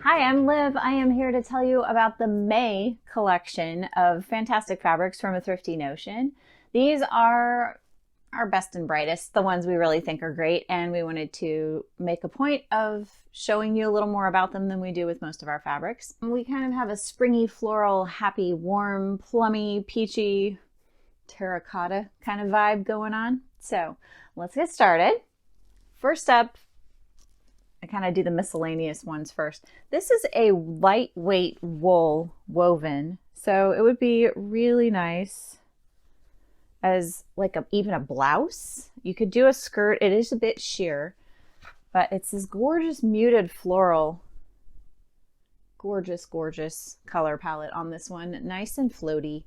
Hi, I'm Liv. I am here to tell you about the May collection of fantastic fabrics from A Thrifty Notion. These are our best and brightest, the ones we really think are great, and we wanted to make a point of showing you a little more about them than we do with most of our fabrics. We kind of have a springy, floral, happy, warm, plummy, peachy, terracotta kind of vibe going on. So let's get started. First up, I kind of do the miscellaneous ones first. This is a lightweight wool woven, so it would be really nice as like even a blouse. You could do a skirt. It is a bit sheer, but it's this gorgeous muted floral, gorgeous color palette on this one. Nice and floaty.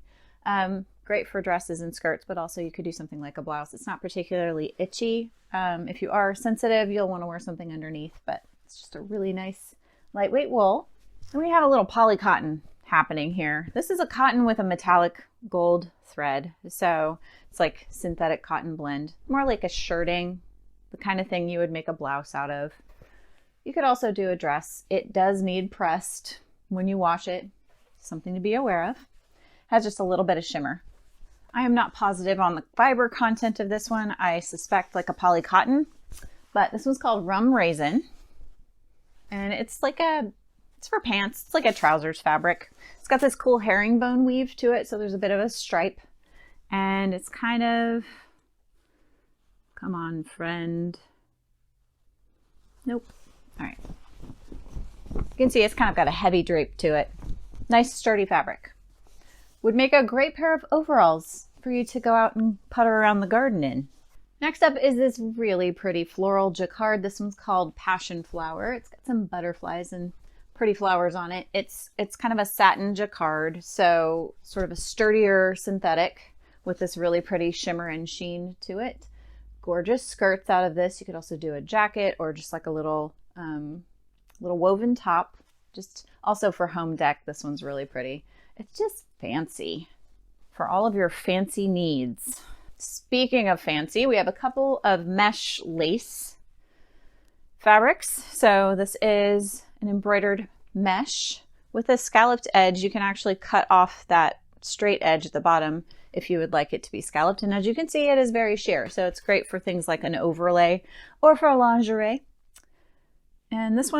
Great for dresses and skirts, but also you could do something like a blouse. It's not particularly itchy. If you are sensitive, you'll want to wear something underneath, but it's just a really nice lightweight wool. And we have a little poly cotton happening here. This is a cotton with a metallic gold thread. So it's like synthetic cotton blend, more like a shirting, the kind of thing you would make a blouse out of. You could also do a dress. It does need pressed when you wash it, something to be aware of. Has just a little bit of shimmer. I am not positive on the fiber content of this one. I suspect like a poly cotton, but this one's called Rum Raisin. And it's for pants. It's like a trousers fabric. It's got this cool herringbone weave to it, so there's a bit of a stripe. And it's kind of, come on, friend. Nope. All right. You can see it's kind of got a heavy drape to it. Nice sturdy fabric. Would make a great pair of overalls for you to go out and putter around the garden in. Next up is this really pretty floral jacquard. This one's called Passion Flower. It's got some butterflies and pretty flowers on it. It's kind of a satin jacquard, so sort of a sturdier synthetic with this really pretty shimmer and sheen to it. Gorgeous skirts out of this. You could also do a jacket or just like a little woven top. Just also for home deck, this one's really pretty. It's just fancy for all of your fancy needs. Speaking of fancy, we have a couple of mesh lace fabrics. So this is an embroidered mesh with a scalloped edge. You can actually cut off that straight edge at the bottom if you would like it to be scalloped. And as you can see, it is very sheer. So it's great for things like an overlay or for lingerie. And this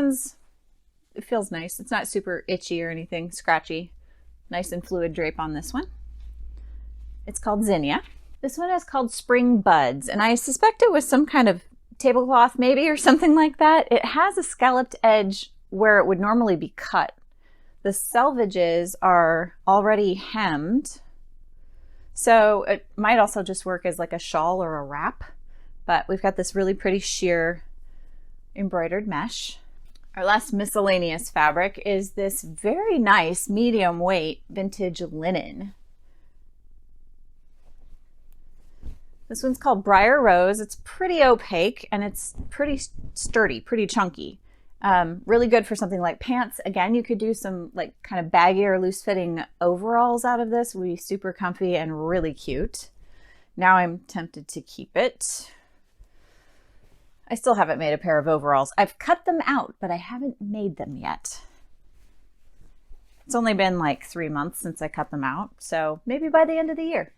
it feels nice. It's not super itchy or anything, scratchy. Nice and fluid drape on this one. It's called Zinnia. This one is called Spring Buds, and I suspect it was some kind of tablecloth maybe or something like that. It has a scalloped edge where it would normally be cut. The selvages are already hemmed, so it might also just work as like a shawl or a wrap, but we've got this really pretty sheer embroidered mesh. Our last miscellaneous fabric is this very nice medium weight vintage linen. This one's called Briar Rose. It's pretty opaque and it's pretty sturdy, pretty chunky. Really good for something like pants. Again, you could do some like kind of baggy or loose fitting overalls out of this. Would be super comfy and really cute. Now I'm tempted to keep it. I still haven't made a pair of overalls. I've cut them out, but I haven't made them yet. It's only been like 3 months since I cut them out, so maybe by the end of the year.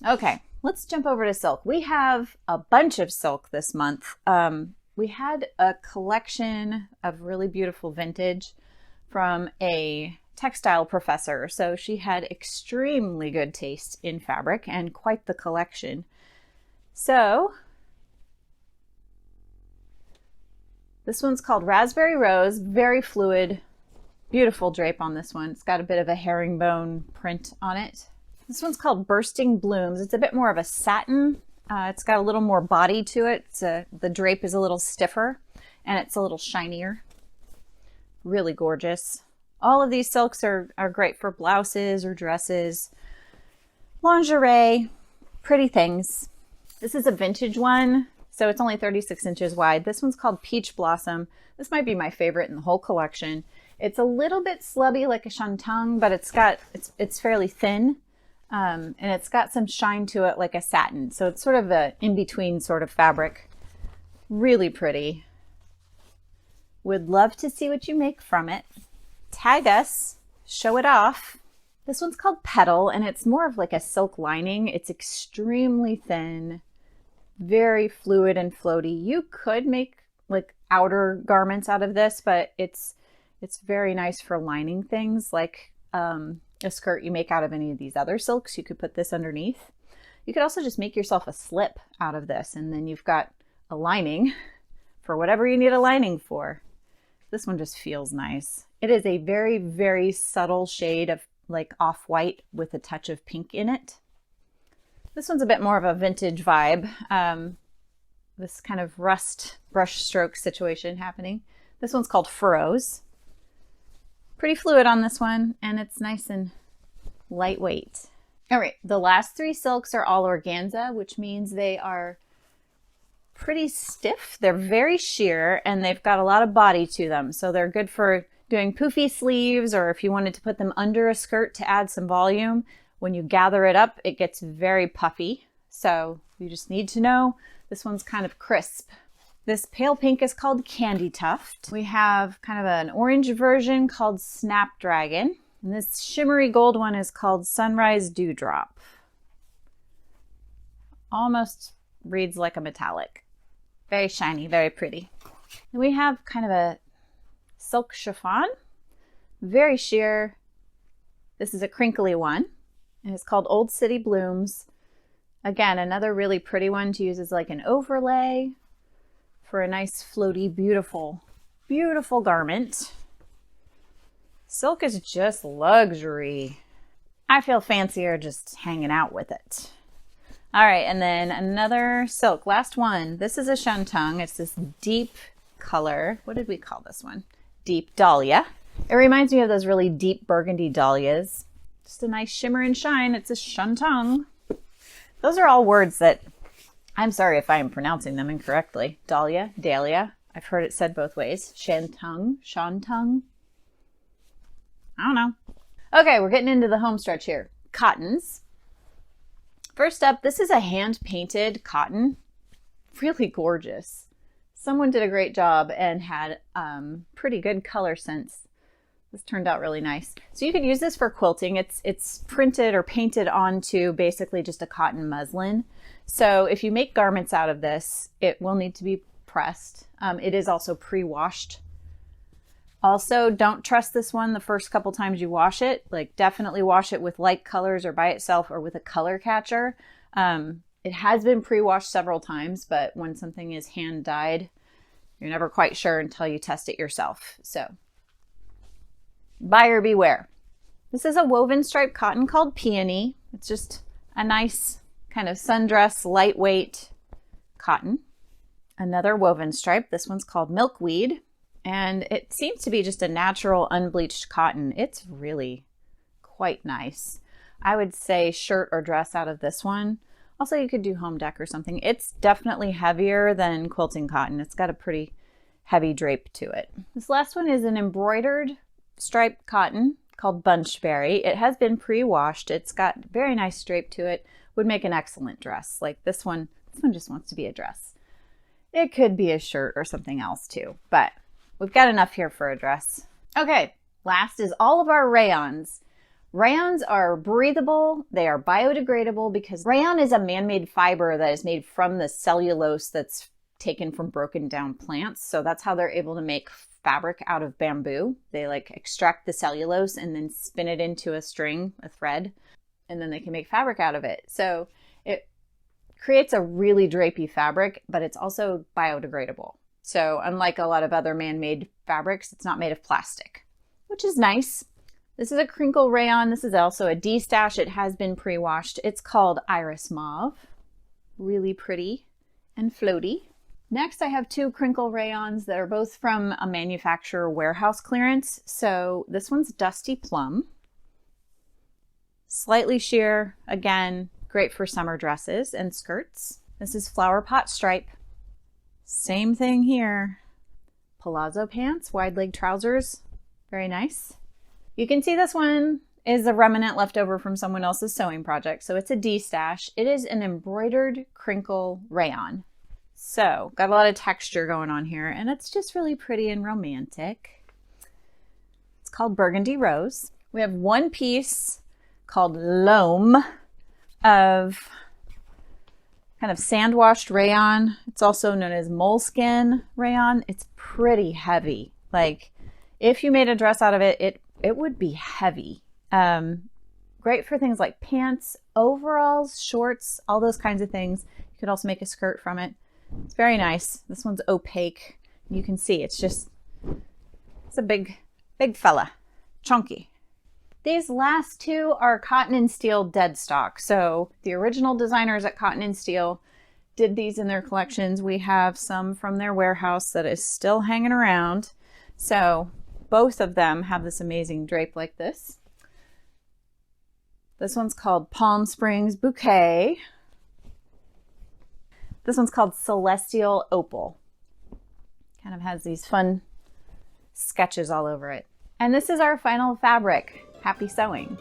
Okay, let's jump over to silk. We have a bunch of silk this month. We had a collection of really beautiful vintage from a textile professor, so she had extremely good taste in fabric and quite the collection. So this one's called Raspberry Rose, very fluid, beautiful drape on this one. It's got a bit of a herringbone print on it. This one's called Bursting Blooms. It's a bit more of a satin. It's got a little more body to it. The drape is a little stiffer and it's a little shinier. Really gorgeous. All of these silks are great for blouses or dresses, lingerie, pretty things. This is a vintage one, so it's only 36 inches wide. This one's called Peach Blossom. This might be my favorite in the whole collection. It's a little bit slubby like a shantung, but it's fairly thin. And it's got some shine to it like a satin. So it's sort of a in-between sort of fabric. Really pretty. Would love to see what you make from it. Tag us, show it off. This one's called Petal, and it's more of like a silk lining. It's extremely thin, very fluid and floaty. You could make like outer garments out of this, but it's very nice for lining things like a skirt you make out of any of these other silks. You could put this underneath. You could also just make yourself a slip out of this, and then you've got a lining for whatever you need a lining for. This one just feels nice. It is a very, very subtle shade of like off-white with a touch of pink in it. This one's a bit more of a vintage vibe. This kind of rust brush stroke situation happening. This one's called Furrows. Pretty fluid on this one, and it's nice and lightweight. All right, the last three silks are all organza, which means they are pretty stiff. They're very sheer, and they've got a lot of body to them. So they're good for doing poofy sleeves, or if you wanted to put them under a skirt to add some volume. When you gather it up, it gets very puffy. So you just need to know this one's kind of crisp. This pale pink is called Candy Tuft. We have kind of an orange version called Snapdragon. And this shimmery gold one is called Sunrise Dewdrop. Almost reads like a metallic. Very shiny, very pretty. And we have kind of a silk chiffon, very sheer. This is a crinkly one, and it's called Old City Blooms. Again, another really pretty one to use as like an overlay for a nice floaty, beautiful, beautiful garment. Silk is just luxury. I feel fancier just hanging out with it. All right, and then another silk, last one. This is a shantung. It's this deep color. What did we call this one? Deep Dahlia. It reminds me of those really deep burgundy dahlias. Just a nice shimmer and shine. It's a shantung. Those are all words that, I'm sorry if I am pronouncing them incorrectly. Dahlia, dahlia. I've heard it said both ways. Shantung, shantung. I don't know. Okay, we're getting into the home stretch here. Cottons. First up, this is a hand-painted cotton. Really gorgeous. Someone did a great job and had pretty good color sense. This turned out really nice. So you could use this for quilting. It's printed or painted onto basically just a cotton muslin. So if you make garments out of this, it will need to be pressed. It is also pre-washed. Also, don't trust this one the first couple times you wash it. Like, definitely wash it with light colors or by itself or with a color catcher. It has been pre-washed several times, but when something is hand dyed, you're never quite sure until you test it yourself. So, buyer beware. This is a woven striped cotton called Peony. It's just a nice kind of sundress, lightweight cotton. Another woven stripe. This one's called Milkweed. And it seems to be just a natural unbleached cotton. It's really quite nice. I would say shirt or dress out of this one. Also, you could do home dec or something. It's definitely heavier than quilting cotton. It's got a pretty heavy drape to it. This last one is an embroidered striped cotton called Bunchberry. It has been pre-washed. It's got very nice drape to it. Would make an excellent dress. Like this one just wants to be a dress. It could be a shirt or something else too, but we've got enough here for a dress. Okay, last is all of our rayons. Rayons are breathable. They are biodegradable because rayon is a man-made fiber that is made from the cellulose that's taken from broken down plants. So that's how they're able to make fabric out of bamboo. They like extract the cellulose and then spin it into a string, a thread, and then they can make fabric out of it. So it creates a really drapey fabric, but it's also biodegradable. So unlike a lot of other man-made fabrics, it's not made of plastic, which is nice. This is a crinkle rayon. This is also a D-stash. It has been pre-washed. It's called Iris Mauve. Really pretty and floaty. Next, I have two crinkle rayons that are both from a manufacturer warehouse clearance. So this one's Dusty Plum. Slightly sheer, again, great for summer dresses and skirts. This is Flower Pot Stripe. Same thing here. Palazzo pants, wide leg trousers, very nice. You can see this one is a remnant left over from someone else's sewing project. So it's a D-stash. It is an embroidered crinkle rayon. So got a lot of texture going on here, and it's just really pretty and romantic. It's called Burgundy Rose. We have one piece called Loam of kind of sand-washed rayon. It's also known as moleskin rayon. It's pretty heavy. Like if you made a dress out of it, it would be heavy. Great for things like pants, overalls, shorts, all those kinds of things. You could also make a skirt from it. It's very nice. This one's opaque. You can see it's a big fella, chunky. These last two are Cotton and Steel dead stock. So the original designers at Cotton and Steel did these in their collections. We have some from their warehouse that is still hanging around. So both of them have this amazing drape like this. This one's called Palm Springs Bouquet. This one's called Celestial Opal. Kind of has these fun sketches all over it. And this is our final fabric. Happy sewing.